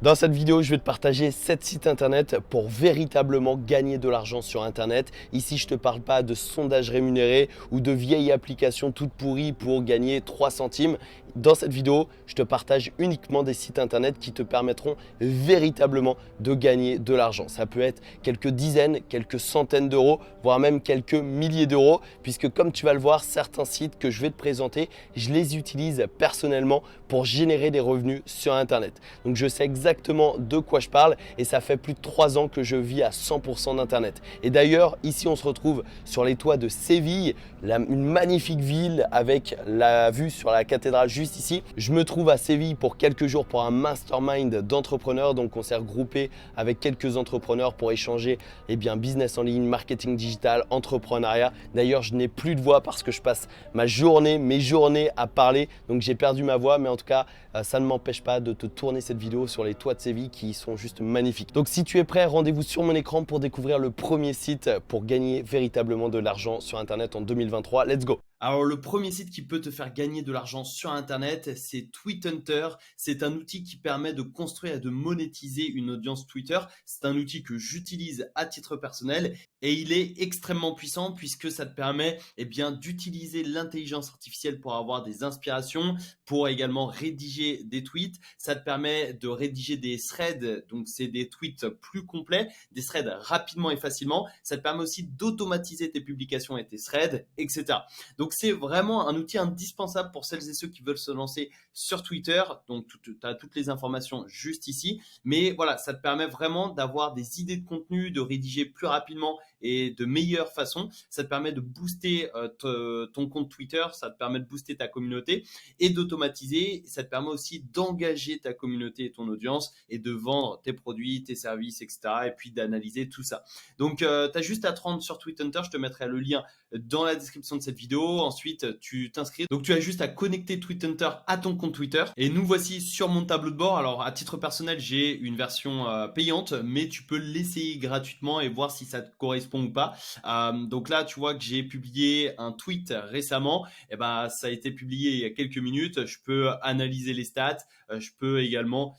Dans cette vidéo, je vais te partager 7 sites internet pour véritablement gagner de l'argent sur internet. Ici, je ne te parle pas de sondages rémunérés ou de vieilles applications toutes pourries pour gagner 3 centimes. Dans cette vidéo, je te partage uniquement des sites internet qui te permettront véritablement de gagner de l'argent. Ça peut être quelques dizaines, quelques centaines d'euros, voire même quelques milliers d'euros, puisque comme tu vas le voir, certains sites que je vais te présenter, je les utilise personnellement pour générer des revenus sur internet. Donc je sais exactement de quoi je parle et ça fait plus de 3 ans que je vis à 100% d'internet. Et d'ailleurs, ici on se retrouve sur les toits de Séville, une magnifique ville avec la vue sur la cathédrale juste ici. Je me trouve à Séville pour quelques jours pour un mastermind d'entrepreneurs. Donc on s'est regroupé avec quelques entrepreneurs pour échanger business en ligne, marketing digital, entrepreneuriat. D'ailleurs, je n'ai plus de voix parce que je passe mes journées à parler. Donc j'ai perdu ma voix, mais en tout cas, ça ne m'empêche pas de te tourner cette vidéo sur les toits de Séville qui sont juste magnifiques. Donc si tu es prêt, rendez-vous sur mon écran pour découvrir le premier site pour gagner véritablement de l'argent sur internet en 2023. Let's go! Alors, le premier site qui peut te faire gagner de l'argent sur Internet, c'est TweetHunter. C'est un outil qui permet de construire et de monétiser une audience Twitter. C'est un outil que j'utilise à titre personnel et il est extrêmement puissant puisque ça te permet d'utiliser l'intelligence artificielle pour avoir des inspirations, pour également rédiger des tweets. Ça te permet de rédiger des threads, donc c'est des tweets plus complets, des threads rapidement et facilement. Ça te permet aussi d'automatiser tes publications et tes threads, etc. Donc, c'est vraiment un outil indispensable pour celles et ceux qui veulent se lancer sur Twitter. Donc, tu as toutes les informations juste ici. Mais voilà, ça te permet vraiment d'avoir des idées de contenu, de rédiger plus rapidement et de meilleure façon. Ça te permet de booster ton compte Twitter, ça te permet de booster ta communauté et d'automatiser. Ça te permet aussi d'engager ta communauté et ton audience et de vendre tes produits, tes services, etc. Et puis d'analyser tout ça. Donc, tu as juste à te rendre sur TweetHunter. Je te mettrai le lien dans la description de cette vidéo. Ensuite, tu t'inscris. Donc, tu as juste à connecter TweetHunter à ton compte Twitter. Et nous voici sur mon tableau de bord. Alors, à titre personnel, j'ai une version payante, mais tu peux l'essayer gratuitement et voir si ça te correspond ou pas. Donc là, tu vois que j'ai publié un tweet récemment. Et ça a été publié il y a quelques minutes. Je peux analyser les stats. Je peux également,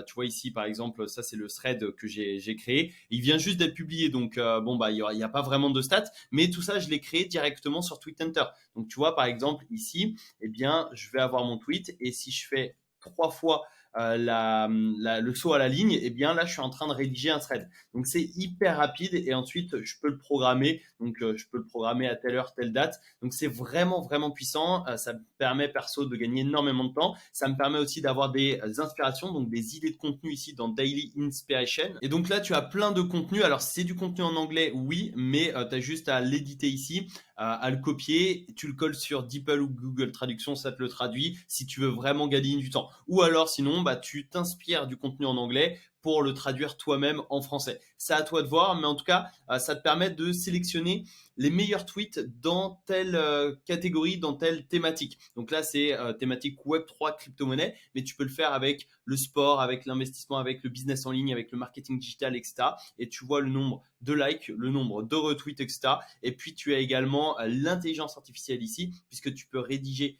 tu vois ici par exemple, ça c'est le thread que j'ai créé. Il vient juste d'être publié, donc il y a pas vraiment de stats, mais tout ça je l'ai créé directement sur TweetHunter. Donc tu vois par exemple ici, je vais avoir mon tweet et si je fais 3 fois le saut à la ligne, là je suis en train de rédiger un thread. Donc c'est hyper rapide et ensuite je peux le programmer. Donc je peux le programmer à telle heure, telle date. Donc c'est vraiment vraiment puissant. Ça me permet perso de gagner énormément de temps. Ça me permet aussi d'avoir des inspirations, donc des idées de contenu ici dans Daily Inspiration. Et donc là tu as plein de contenu. Alors c'est du contenu en anglais, oui, mais tu as juste à l'éditer ici, à le copier, tu le colles sur DeepL ou Google Traduction, ça te le traduit si tu veux vraiment gagner du temps. Ou alors sinon, tu t'inspires du contenu en anglais pour le traduire toi-même en français. C'est à toi de voir, mais en tout cas, ça te permet de sélectionner les meilleurs tweets dans telle catégorie, dans telle thématique. Donc là, c'est thématique Web3 crypto-monnaie, mais tu peux le faire avec le sport, avec l'investissement, avec le business en ligne, avec le marketing digital, etc. Et tu vois le nombre de likes, le nombre de retweets, etc. Et puis, tu as également l'intelligence artificielle ici, puisque tu peux rédiger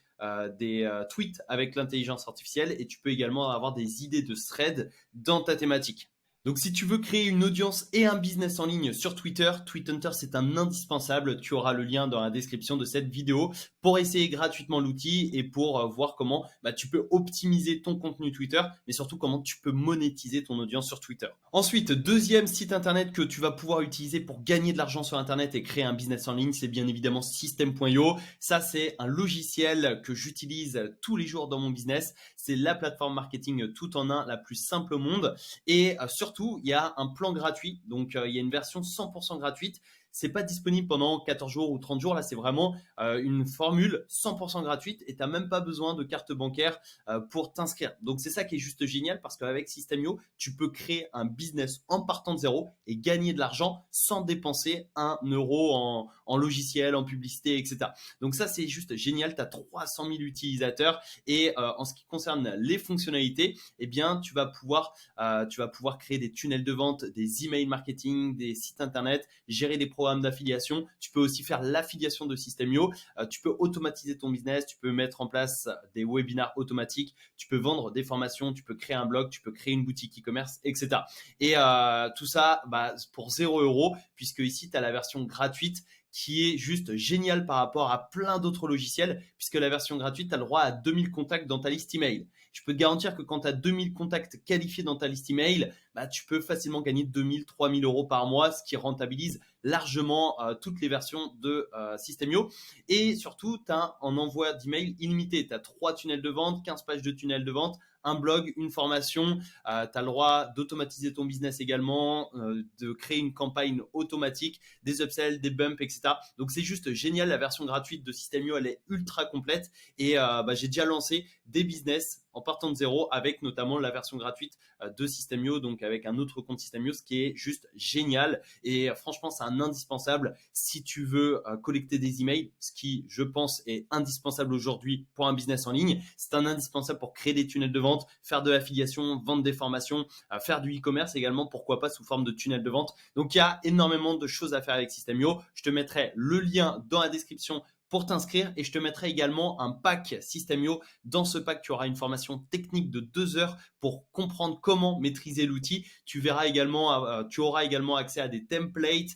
des tweets avec l'intelligence artificielle et tu peux également avoir des idées de threads dans ta thématique. Donc, si tu veux créer une audience et un business en ligne sur Twitter, TweetHunter, c'est un indispensable. Tu auras le lien dans la description de cette vidéo pour essayer gratuitement l'outil et pour voir comment tu peux optimiser ton contenu Twitter, mais surtout comment tu peux monétiser ton audience sur Twitter. Ensuite, deuxième site internet que tu vas pouvoir utiliser pour gagner de l'argent sur Internet et créer un business en ligne, c'est bien évidemment System.io. Ça, c'est un logiciel que j'utilise tous les jours dans mon business. C'est la plateforme marketing tout en un, la plus simple au monde. Et surtout, il y a un plan gratuit. Donc, il y a une version 100% gratuite. C'est pas disponible pendant 14 jours ou 30 jours. Là, c'est vraiment une formule 100% gratuite et tu n'as même pas besoin de carte bancaire pour t'inscrire. Donc, c'est ça qui est juste génial parce qu'avec System.io, tu peux créer un business en partant de zéro et gagner de l'argent sans dépenser 1 euro en logiciel, en publicité, etc. Donc, ça, c'est juste génial. Tu as 300 000 utilisateurs et en ce qui concerne les fonctionnalités, tu vas pouvoir créer des tunnels de vente, des emails marketing, des sites internet, gérer des programmes programme d'affiliation. Tu peux aussi faire l'affiliation de System.io. Tu peux automatiser ton business. Tu peux mettre en place des webinars automatiques. Tu peux vendre des formations. Tu peux créer un blog. Tu peux créer une boutique e-commerce, etc. Et tout ça pour 0 €, puisque ici, tu as la version gratuite qui est juste géniale par rapport à plein d'autres logiciels, puisque la version gratuite, tu as le droit à 2000 contacts dans ta liste email. Je peux te garantir que quand tu as 2000 contacts qualifiés dans ta liste email, tu peux facilement gagner 2000, 3000 € par mois, ce qui rentabilise largement toutes les versions de System.io. Et surtout, tu as un envoi d'email illimité. Tu as 3 tunnels de vente, 15 pages de tunnels de vente, un blog, une formation. Tu as le droit d'automatiser ton business également, de créer une campagne automatique, des upsells, des bumps, etc. Donc, c'est juste génial. La version gratuite de System.io, elle est ultra complète. Et j'ai déjà lancé des business en partant de zéro avec notamment la version gratuite de System.io, donc avec un autre compte System.io, ce qui est juste génial. Et franchement, c'est un indispensable si tu veux collecter des emails, ce qui, je pense, est indispensable aujourd'hui pour un business en ligne. C'est un indispensable pour créer des tunnels de vente, faire de l'affiliation, vendre des formations, faire du e-commerce également, pourquoi pas sous forme de tunnel de vente. Donc, il y a énormément de choses à faire avec System.io. Je te mettrai le lien dans la description pour t'inscrire et je te mettrai également un pack System.io. Dans ce pack, tu auras une formation technique de 2 heures pour comprendre comment maîtriser l'outil. Tu auras également accès à des templates,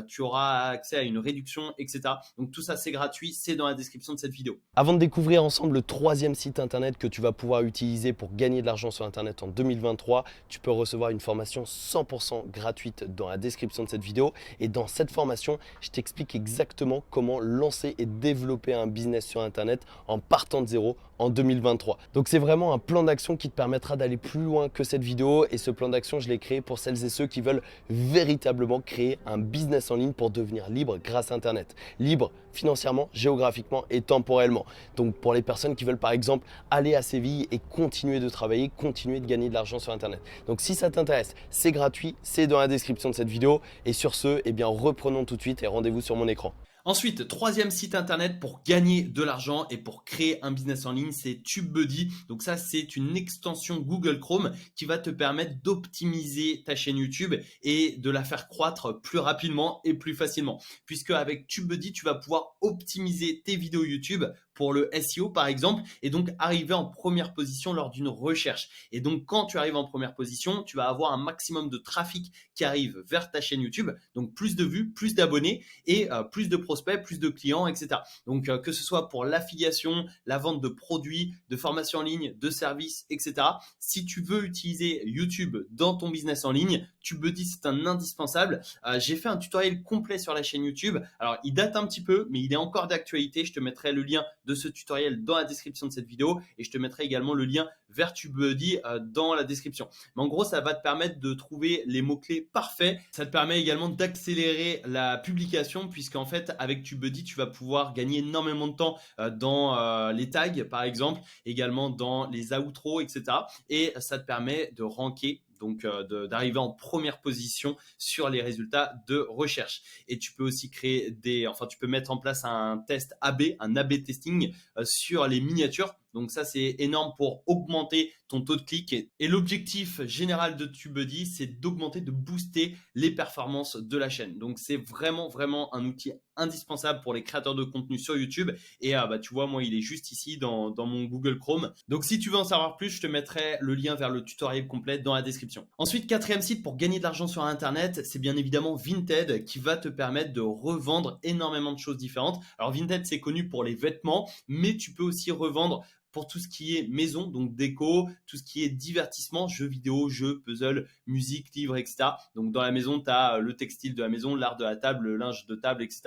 tu auras accès à une réduction, etc. Donc tout ça, c'est gratuit, c'est dans la description de cette vidéo. Avant de découvrir ensemble le 3e site internet que tu vas pouvoir utiliser pour gagner de l'argent sur internet en 2023, tu peux recevoir une formation 100% gratuite dans la description de cette vidéo. Et dans cette formation, je t'explique exactement comment lancer et développer un business sur internet en partant de zéro en 2023. Donc c'est vraiment un plan d'action qui te permettra d'aller plus loin que cette vidéo. Et ce plan d'action, je l'ai créé pour celles et ceux qui veulent véritablement créer un business en ligne pour devenir libre grâce à internet. Libre financièrement, géographiquement et temporellement. Donc pour les personnes qui veulent par exemple aller à Séville et continuer de travailler, continuer de gagner de l'argent sur internet. Donc si ça t'intéresse, c'est gratuit, c'est dans la description de cette vidéo. Et sur ce, reprenons tout de suite et rendez-vous sur mon écran. Ensuite, 3e site internet pour gagner de l'argent et pour créer un business en ligne, c'est TubeBuddy. Donc ça, c'est une extension Google Chrome qui va te permettre d'optimiser ta chaîne YouTube et de la faire croître plus rapidement et plus facilement. Puisque avec TubeBuddy, tu vas pouvoir optimiser tes vidéos YouTube pour le SEO par exemple, et donc arriver en première position lors d'une recherche. Et donc quand tu arrives en première position, tu vas avoir un maximum de trafic qui arrive vers ta chaîne YouTube, donc plus de vues, plus d'abonnés et plus de prospects, plus de clients, etc. Donc que ce soit pour l'affiliation, la vente de produits, de formations en ligne, de services, etc. Si tu veux utiliser YouTube dans ton business en ligne, TubeBuddy, c'est un indispensable. J'ai fait un tutoriel complet sur la chaîne YouTube. Alors il date un petit peu, mais il est encore d'actualité. Je te mettrai le lien de ce tutoriel dans la description de cette vidéo et je te mettrai également le lien vers TubeBuddy dans la description. Mais en gros, ça va te permettre de trouver les mots-clés parfaits. Ça te permet également d'accélérer la publication puisqu'en fait, avec TubeBuddy, tu vas pouvoir gagner énormément de temps dans les tags, par exemple, également dans les outros, etc. Et ça te permet de ranker, donc d'arriver en première position sur les résultats de recherche. Et tu peux aussi tu peux mettre en place un test AB, un AB testing sur les miniatures. Donc ça, c'est énorme pour augmenter ton taux de clic. Et l'objectif général de TubeBuddy, c'est d'augmenter, de booster les performances de la chaîne. Donc c'est vraiment, vraiment un outil indispensable pour les créateurs de contenu sur YouTube. Et tu vois, moi, il est juste ici dans mon Google Chrome. Donc si tu veux en savoir plus, je te mettrai le lien vers le tutoriel complet dans la description. Ensuite, 4e site pour gagner de l'argent sur Internet, c'est bien évidemment Vinted qui va te permettre de revendre énormément de choses différentes. Alors Vinted, c'est connu pour les vêtements, mais tu peux aussi revendre pour tout ce qui est maison, donc déco, tout ce qui est divertissement, jeux vidéo, jeux, puzzles, musique, livres, etc. Donc dans la maison, tu as le textile de la maison, l'art de la table, le linge de table, etc.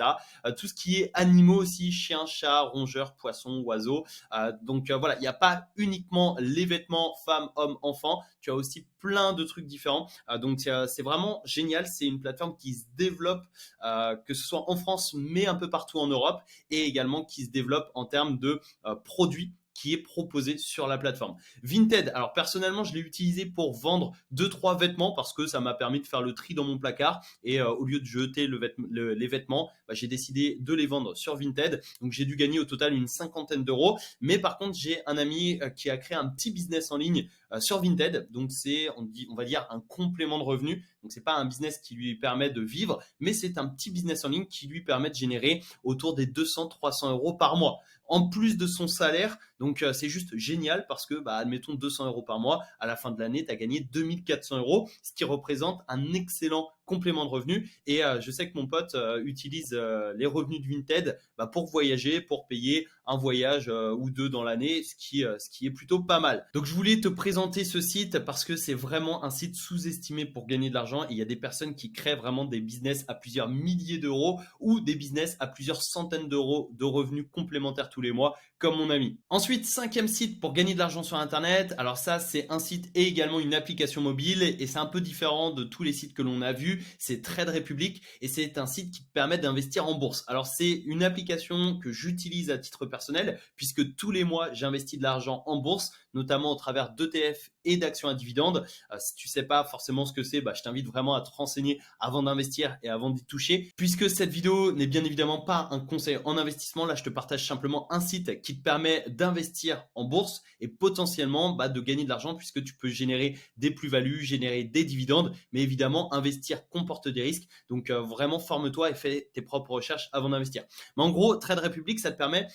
Tout ce qui est animaux aussi, chiens, chats, rongeurs, poissons, oiseaux. Voilà, il n'y a pas uniquement les vêtements, femmes, hommes, enfants. Tu as aussi plein de trucs différents. C'est vraiment génial. C'est une plateforme qui se développe, que ce soit en France, mais un peu partout en Europe, et également qui se développe en termes de produits qui est proposé sur la plateforme. Vinted, alors personnellement, je l'ai utilisé pour vendre 2-3 vêtements parce que ça m'a permis de faire le tri dans mon placard et au lieu de jeter les vêtements, j'ai décidé de les vendre sur Vinted. Donc j'ai dû gagner au total une cinquantaine d'euros. Mais par contre, j'ai un ami qui a créé un petit business en ligne sur Vinted. Donc c'est, on va dire, un complément de revenu. Donc c'est pas un business qui lui permet de vivre, mais c'est un petit business en ligne qui lui permet de générer autour des 200-300 euros par mois. En plus de son salaire, donc c'est juste génial parce que, admettons 200 euros par mois, à la fin de l'année, tu as gagné 2400 euros, ce qui représente un excellent complément de revenu. Et je sais que mon pote utilise les revenus de Vinted pour voyager, pour payer un voyage ou deux dans l'année, ce qui est plutôt pas mal. Donc je voulais te présenter ce site parce que c'est vraiment un site sous-estimé pour gagner de l'argent. Il y a des personnes qui créent vraiment des business à plusieurs milliers d'euros ou des business à plusieurs centaines d'euros de revenus complémentaires tous les mois, comme mon ami. Ensuite, cinquième site pour gagner de l'argent sur Internet. Alors ça, c'est un site et également une application mobile et c'est un peu différent de tous les sites que l'on a vus. C'est Trade Republic et c'est un site qui te permet d'investir en bourse. Alors c'est une application que j'utilise à titre personnel puisque tous les mois, j'investis de l'argent en bourse, notamment au travers d'ETF et d'actions à dividendes. Si tu sais pas forcément ce que c'est, je t'invite vraiment à te renseigner avant d'investir et avant d'y toucher. Puisque cette vidéo n'est bien évidemment pas un conseil en investissement, là je te partage simplement un site qui te permet d'investir en bourse et potentiellement de gagner de l'argent puisque tu peux générer des plus-values, générer des dividendes, mais évidemment investir comporte des risques. Donc vraiment forme-toi et fais tes propres recherches avant d'investir. Mais en gros, Trade Republic, ça te permet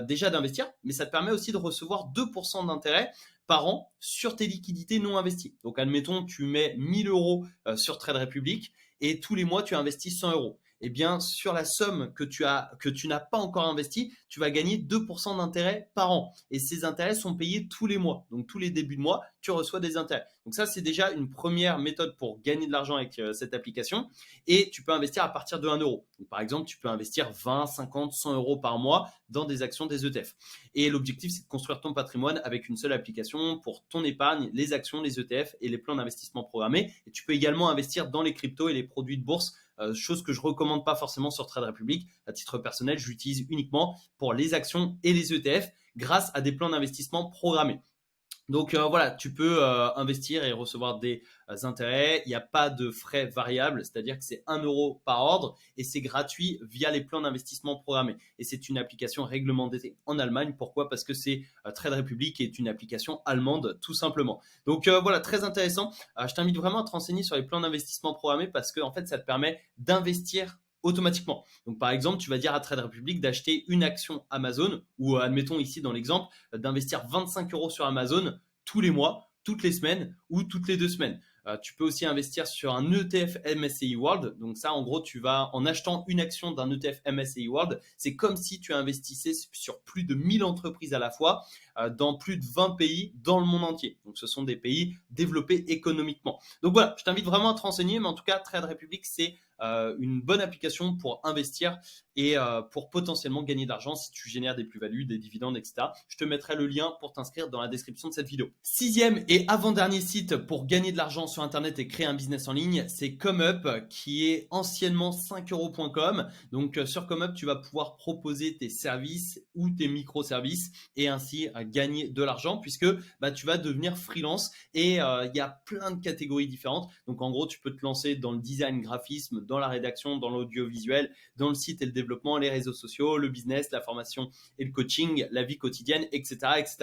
déjà d'investir, mais ça te permet aussi de recevoir 2% d'intérêt par an sur tes liquidités non investies. Donc, admettons, tu mets 1000 euros sur Trade Republic et tous les mois, tu investis 100 euros. Eh bien, sur la somme que tu n'as pas encore investi, tu vas gagner 2% d'intérêt par an. Et ces intérêts sont payés tous les mois. Donc, tous les débuts de mois, tu reçois des intérêts. Donc, ça, c'est déjà une première méthode pour gagner de l'argent avec cette application. Et tu peux investir à partir de 1 euro. Donc, par exemple, tu peux investir 20, 50, 100 euros par mois dans des actions, des ETF. Et l'objectif, c'est de construire ton patrimoine avec une seule application pour ton épargne, les actions, les ETF et les plans d'investissement programmés. Et tu peux également investir dans les cryptos et les produits de bourse, chose que je recommande pas forcément sur Trade Republic. À titre personnel, j'utilise uniquement pour les actions et les ETF grâce à des plans d'investissement programmés. Donc voilà, tu peux investir et recevoir des intérêts. Il n'y a pas de frais variables, c'est-à-dire que c'est 1 euro par ordre et c'est gratuit via les plans d'investissement programmés. Et c'est une application réglementée en Allemagne. Pourquoi ? Parce que c'est Trade Republic qui est une application allemande tout simplement. Donc voilà, très intéressant. Je t'invite vraiment à te renseigner sur les plans d'investissement programmés parce que en fait, ça te permet d'investir automatiquement. Donc, par exemple, tu vas dire à Trade Republic d'acheter une action Amazon ou admettons ici dans l'exemple d'investir 25 euros sur Amazon tous les mois, toutes les semaines ou toutes les 2 semaines. Tu peux aussi investir sur un ETF MSCI World. Donc ça, en gros, tu vas en achetant une action d'un ETF MSCI World, c'est comme si tu investissais sur plus de 1000 entreprises à la fois dans plus de 20 pays dans le monde entier. Donc ce sont des pays développés économiquement. Donc voilà, je t'invite vraiment à te renseigner, mais en tout cas, Trade Republic, c'est une bonne application pour investir et pour potentiellement gagner de l'argent si tu génères des plus-values, des dividendes, etc. Je te mettrai le lien pour t'inscrire dans la description de cette vidéo. Sixième et avant-dernier site pour gagner de l'argent sur Internet et créer un business en ligne, c'est ComeUp qui est anciennement 5euros.com. Donc sur ComeUp, tu vas pouvoir proposer tes services ou tes microservices et ainsi gagner de l'argent puisque tu vas devenir freelance et il y a plein de catégories différentes. Donc en gros, tu peux te lancer dans le design, graphisme, dans la rédaction, dans l'audiovisuel, dans le site et le développement, les réseaux sociaux, le business, la formation et le coaching, la vie quotidienne, etc., etc.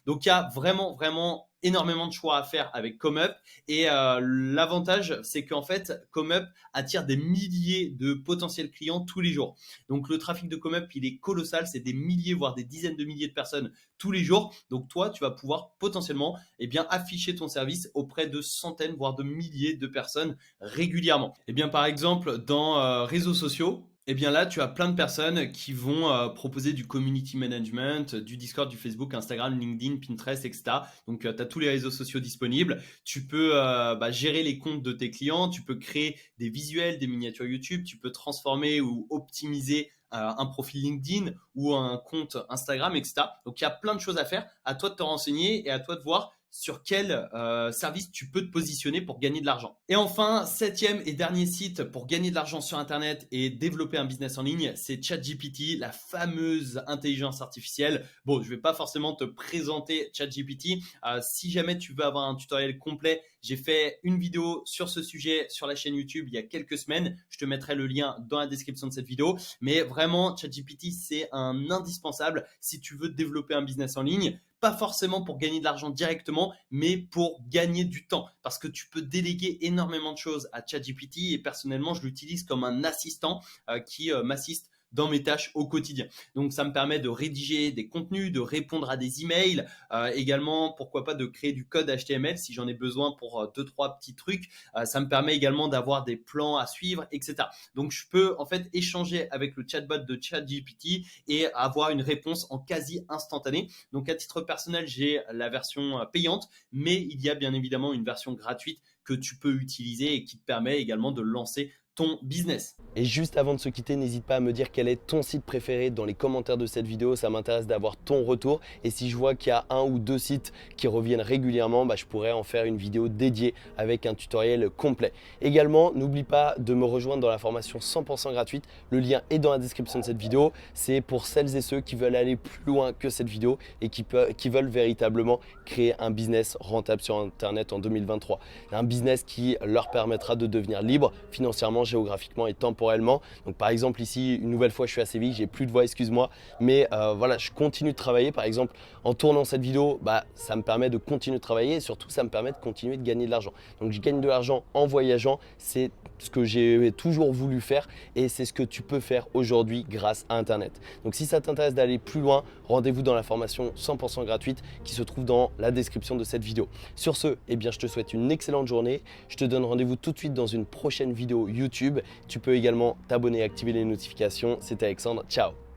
Donc, il y a vraiment énormément de choix à faire avec ComeUp et l'avantage, c'est qu'en fait, ComeUp attire des milliers de potentiels clients tous les jours. Donc, le trafic de ComeUp, il est colossal, c'est des milliers, voire des dizaines de milliers de personnes tous les jours. Donc, toi, tu vas pouvoir potentiellement afficher ton service auprès de centaines, voire de milliers de personnes régulièrement. Par exemple, dans réseaux sociaux, là, tu as plein de personnes qui vont proposer du community management, du Discord, du Facebook, Instagram, LinkedIn, Pinterest, etc. Donc, tu as tous les réseaux sociaux disponibles. Tu peux gérer les comptes de tes clients. Tu peux créer des visuels, des miniatures YouTube. Tu peux transformer ou optimiser un profil LinkedIn ou un compte Instagram, etc. Donc, il y a plein de choses à faire. À toi de te renseigner et à toi de voir sur quel service tu peux te positionner pour gagner de l'argent. Et enfin, septième et dernier site pour gagner de l'argent sur Internet et développer un business en ligne, c'est ChatGPT, la fameuse intelligence artificielle. Bon, je ne vais pas forcément te présenter ChatGPT. Si jamais tu veux avoir un tutoriel complet, j'ai fait une vidéo sur ce sujet sur la chaîne YouTube il y a quelques semaines. Je te mettrai le lien dans la description de cette vidéo. Mais vraiment, ChatGPT, c'est un indispensable si tu veux développer un business en ligne. Pas forcément pour gagner de l'argent directement, mais pour gagner du temps. Parce que tu peux déléguer énormément de choses à ChatGPT et personnellement, je l'utilise comme un assistant qui m'assiste dans mes tâches au quotidien. Donc, ça me permet de rédiger des contenus, de répondre à des emails, également, pourquoi pas de créer du code HTML si j'en ai besoin pour 2-3 petits trucs. Ça me permet également d'avoir des plans à suivre, etc. Donc, je peux en fait échanger avec le chatbot de ChatGPT et avoir une réponse en quasi instantanée. Donc, à titre personnel, j'ai la version payante, mais il y a bien évidemment une version gratuite que tu peux utiliser et qui te permet également de lancer ton business. Et juste avant de se quitter, n'hésite pas à me dire quel est ton site préféré dans les commentaires de cette vidéo. Ça m'intéresse d'avoir ton retour. Et si je vois qu'il y a 1 ou 2 sites qui reviennent régulièrement, je pourrais en faire une vidéo dédiée avec un tutoriel complet. Également, n'oublie pas de me rejoindre dans la formation 100% gratuite. Le lien est dans la description de cette vidéo. C'est pour celles et ceux qui veulent aller plus loin que cette vidéo et qui veulent véritablement créer un business rentable sur Internet en 2023. Un business qui leur permettra de devenir libre financièrement, géographiquement et temporellement. Donc par exemple ici, une nouvelle fois je suis à Séville, j'ai plus de voix, excuse-moi, mais voilà, je continue de travailler. Par exemple, en tournant cette vidéo, ça me permet de continuer de travailler et surtout ça me permet de continuer de gagner de l'argent. Donc je gagne de l'argent en voyageant, c'est ce que j'ai toujours voulu faire et c'est ce que tu peux faire aujourd'hui grâce à Internet. Donc si ça t'intéresse d'aller plus loin, rendez-vous dans la formation 100% gratuite qui se trouve dans la description de cette vidéo. Sur ce, je te souhaite une excellente journée. Je te donne rendez-vous tout de suite dans une prochaine vidéo YouTube. Tu peux également t'abonner et activer les notifications. C'était Alexandre, ciao!